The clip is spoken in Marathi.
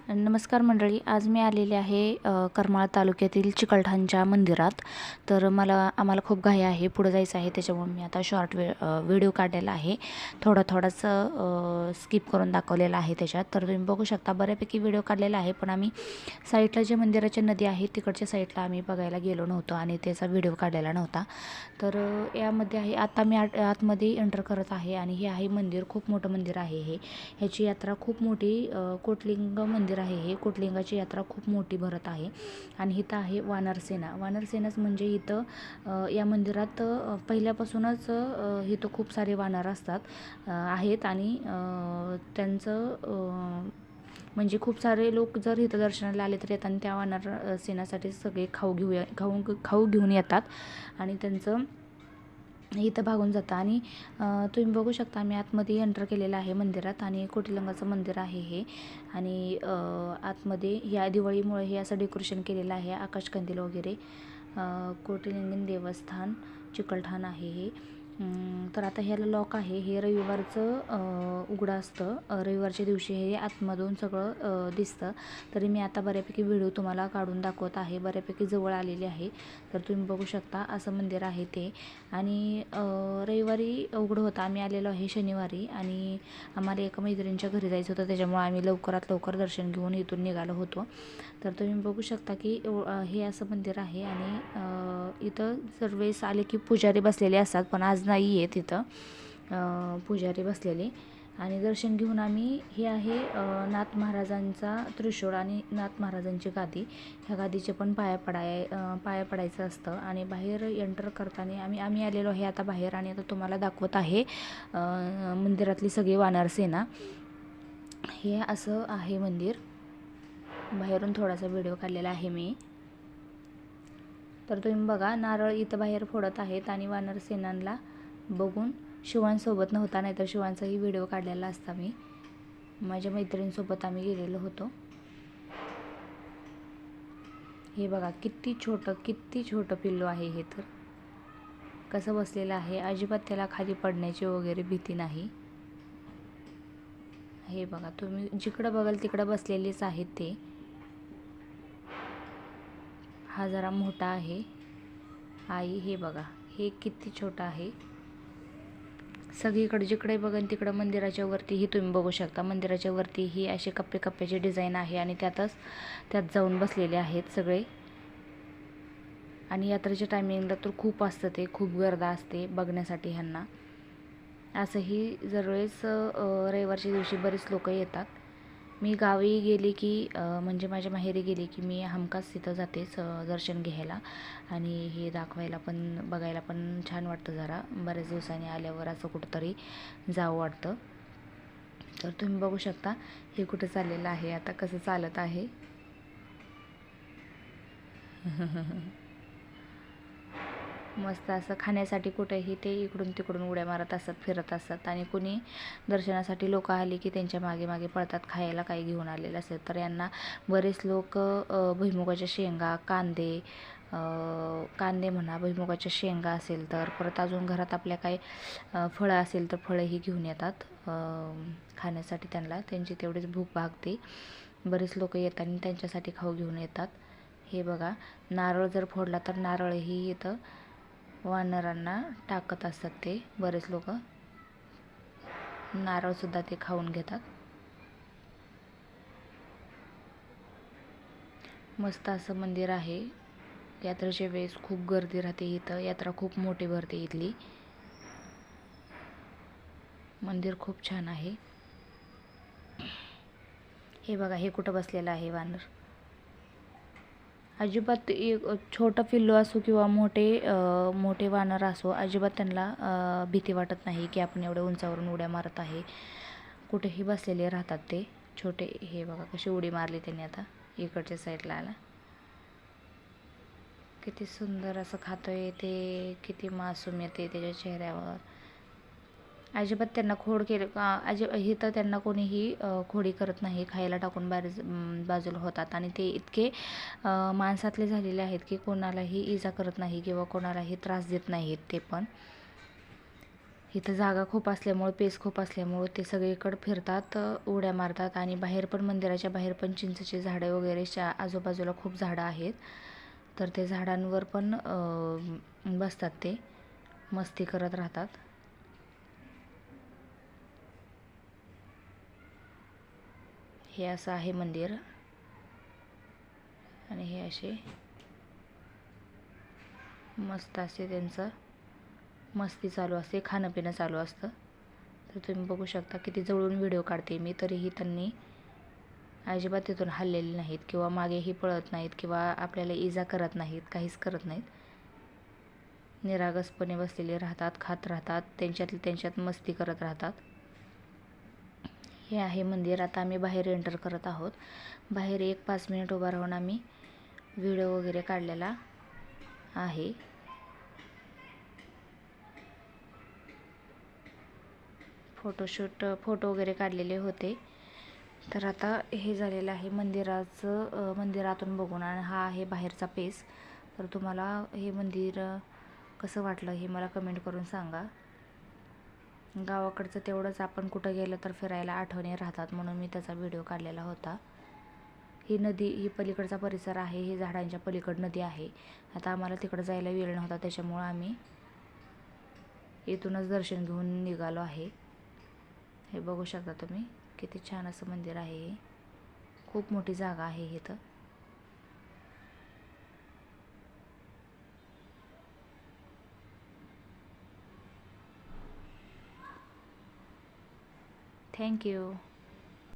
नमस्कार मंडळी, आज मी आलेले आहे करमाळ तालुक्यातील चिकलठाणच्या मंदिरात. तर आम्हाला खूप घाई आहे, पुढे जायचं आहे. त्याच्यामुळे मी आता व्हिडिओ काढलेला आहे. थोडाच स्किप करून दाखवलेला आहे त्याच्यात. तर तुम्ही बघू शकता, बऱ्यापैकी व्हिडिओ काढलेला आहे, पण आम्ही साईडला जे मंदिराची नदी आहे तिकडच्या साईडला आम्ही बघायला गेलो नव्हतो आणि त्याचा व्हिडिओ काढलेला नव्हता. तर यामध्ये आहे, आता मी आतमध्ये एंटर करत आहे आणि हे आहे मंदिर. खूप मोठं मंदिर आहे ह्याची यात्रा खूप मोठी, कोटलिंग मंदिर आहे हे. कोटलिंगाची यात्रा खूप मोठी भरत आहे. आणि इथं आहे वानरसेनाच म्हणजे इथं या मंदिरात पहिल्यापासूनच इथं खूप सारे वानर आहेत आणि त्यांचं म्हणजे खूप सारे लोक जर इथं दर्शनाला आले तर येतात, त्या वानर सेनासाठी सगळे खाऊ घेऊन येतात आणि त्यांचं इथं भागून जातं. आणि तुम्ही बघू शकता, आम्ही आतमध्ये एंटर केलेलं आहे मंदिरात आणि कोटिलिंगाचं मंदिर आहे हे. आणि आतमध्ये या दिवाळीमुळे हे असं डेकोरेशन केलेलं आहे, आकाशकंदील वगैरे. कोटिलिंगन देवस्थान चिकलठाण आहे हे. तर आता ह्याला लॉक आहे. हे रविवारचं उघडं असतं. रविवारच्या दिवशी हे आतमधून सगळं दिसतं. तरी मी आता बऱ्यापैकी व्हिडिओ तुम्हाला काढून दाखवत आहे. बऱ्यापैकी जवळ आलेली आहे. तर तुम्ही बघू शकता, असं मंदिर आहे ते. आणि रविवारी उघडं होतं. आम्ही आलेलो आहे शनिवारी आणि आम्हाला एका मैत्रिणीच्या घरी जायचं होतं, त्याच्यामुळे आम्ही लवकरात लवकर दर्शन घेऊन इथून निघालो होतो. तर तुम्ही बघू शकता की हे असं मंदिर आहे. आणि इथं सर्वेस आले की पुजारी बसलेले असतात, पण आज नाही आहे तिथं पुजारी बसलेले. आणि दर्शन घेऊन आम्ही, हे आहे नाथ महाराजांचा त्रिशूळ आणि नाथ महाराजांची गादी. ह्या गादीचे पण पाया पडायचं असतं. आणि बाहेर एंटर करताना आम्ही आलेलो आहे आता बाहेर. आणि आता तुम्हाला दाखवत आहे मंदिरातली सगळी वानरसेना. हे असं आहे मंदिर. बाहेरून थोडासा व्हिडिओ काढलेला आहे मी. तर तुम्ही बघा, नारळ इथं बाहेर फोडत आहेत आणि वानरसेनांना बघून शिवांसोबत नव्हता, नाहीतर शिवांचाही व्हिडिओ काढलेला असता मी. माझ्या मैत्रिणीसोबत आम्ही गेलेलो होतो. हे बघा, किती छोटं पिल्लू आहे हे. तर कसं बसलेलं आहे, अजिबात त्याला खाली पडण्याची वगैरे भीती नाही. हे बघा, तुम्ही जिकडं बघाल तिकडं बसलेलेच आहेत ते. हा जरा मोठा आहे. आई, हे बघा, हे किती छोटा आहे. सगळीकडे जिकडे बघन तिकडं मंदिराच्या वरतीही तुम्ही बघू शकता, मंदिराच्या वरती ही असे कप्प्याची डिझाईन आहे आणि त्यात जाऊन बसलेले आहेत सगळे. आणि यात्रेच्या टायमिंगला तर खूप असतं, ते खूप गर्दी असते बघण्यासाठी ह्यांना. असंही दरवेळेस रविवारच्या दिवशी बरेच लोक येतात. मी गावी गेली की म्हणजे माझ्या माहेरी गेली की मी हमखास तिथं जातेच दर्शन घ्यायला. आणि हे बघायला पण छान वाटतं. जरा बऱ्याच दिवसांनी आल्यावर असं कुठंतरी जावं वाटतं. तर तुम्ही बघू शकता, हे कुठं चाललेलं आहे आता, कसं चालत आहे. मस्त असं खाण्यासाठी कुठेही ते इकडून तिकडून उड्या मारत असतात, फिरत असतात. आणि कुणी दर्शनासाठी लोक आली की त्यांच्या मागे मागे पळतात, खायला काही घेऊन आलेले असतात. तर यांना बरेच लोक भुईमुगाच्या शेंगा, कांदे म्हणा, भुईमुगाच्या शेंगा असेल तर, परत अजून घरात आपल्या काही फळं असेल तर फळंही घेऊन येतात खाण्यासाठी. त्यांची तेवढीच भूक भागते. बरेच लोक येतात आणि त्यांच्यासाठी खाऊ घेऊन येतात. हे बघा, नारळ जर फोडला तर नारळही इथं वानरांना टाकत असतात ते. बरेच लोक नारळसुद्धा ते खाऊन घेतात. मस्त असं मंदिर आहे. यात्रेच्या वेळेस खूप गर्दी राहते इथं. यात्रा खूप मोठी भरते इथली. मंदिर खूप छान आहे. हे बघा, हे कुठं बसलेलं आहे वानर. अजिबात छोटं पिल्लू असो किंवा मोठे वानर असो, अजिबात त्यांना भीती वाटत नाही की आपण एवढ्या उंचावरून उड्या मारत आहे. कुठेही बसलेले राहतात ते छोटे. हे बघा, कशी उडी मारली त्यांनी आता इकडच्या साईडला आला. किती सुंदर असं खातोय ते, किती मासूम येते त्याच्या चेहऱ्यावर. अजिबात त्यांना खोड केलं का इथं त्यांना कोणीही खोडी करत नाही. खायला टाकून बाजूला होतात. आणि ते इतके माणसातले झालेले आहेत की कोणालाही इजा करत नाही किंवा कोणालाही त्रास देत नाहीत. ते पण इथं जागा खूप असल्यामुळं, पेस खूप असल्यामुळं ते सगळीकडे फिरतात, उड्या मारतात. आणि बाहेर पण, मंदिराच्या बाहेर पण चिंचेची झाडं वगैरे आजूबाजूला खूप झाडं आहेत. तर ते झाडांवर पण बसतात, ते मस्ती करत राहतात. हे असं आहे मंदिर. आणि हे असे मस्त असे त्यांचं मस्ती चालू असते, खाणं पिणं चालू असतं. तर तुम्ही बघू शकता किती जवळून व्हिडिओ काढते मी, तरीही त्यांनी अजिबात तिथून हललेले नाहीत किंवा मागेही पळत नाहीत किंवा आपल्याला इजा करत नाहीत, काहीच करत नाहीत. निरागसपणे बसलेले राहतात, खात राहतात, त्यांच्यात मस्ती करत राहतात. हे आहे मंदिर. आता आम्ही बाहेर एंटर करत आहोत. बाहेर 1-5 मिनिट उभा राहून आम्ही व्हिडिओ वगैरे काढलेला आहे. फोटो वगैरे काढलेले होते. तर आता हे झालेलं आहे मंदिरातून बघून. आणि हा आहे बाहेरचा पेस. तर तुम्हाला हे मंदिर कसं वाटलं हे मला कमेंट करून सांगा. गावाकडचं तेवढंच आपण कुठं गेलं तर फिरायला आठवणी राहतात, म्हणून मी त्याचा व्हिडिओ काढलेला होता. ही नदी, ही पलीकडचा परिसर आहे, ही झाडांच्या पलीकड नदी आहे. आता आम्हाला तिकडं जायला वेळ नव्हता, त्याच्यामुळं आम्ही इथूनच दर्शन घेऊन निघालो आहे. हे बघू शकता तुम्ही, किती छान असं मंदिर आहे हे. खूप मोठी जागा आहे इथं. थँक्यू.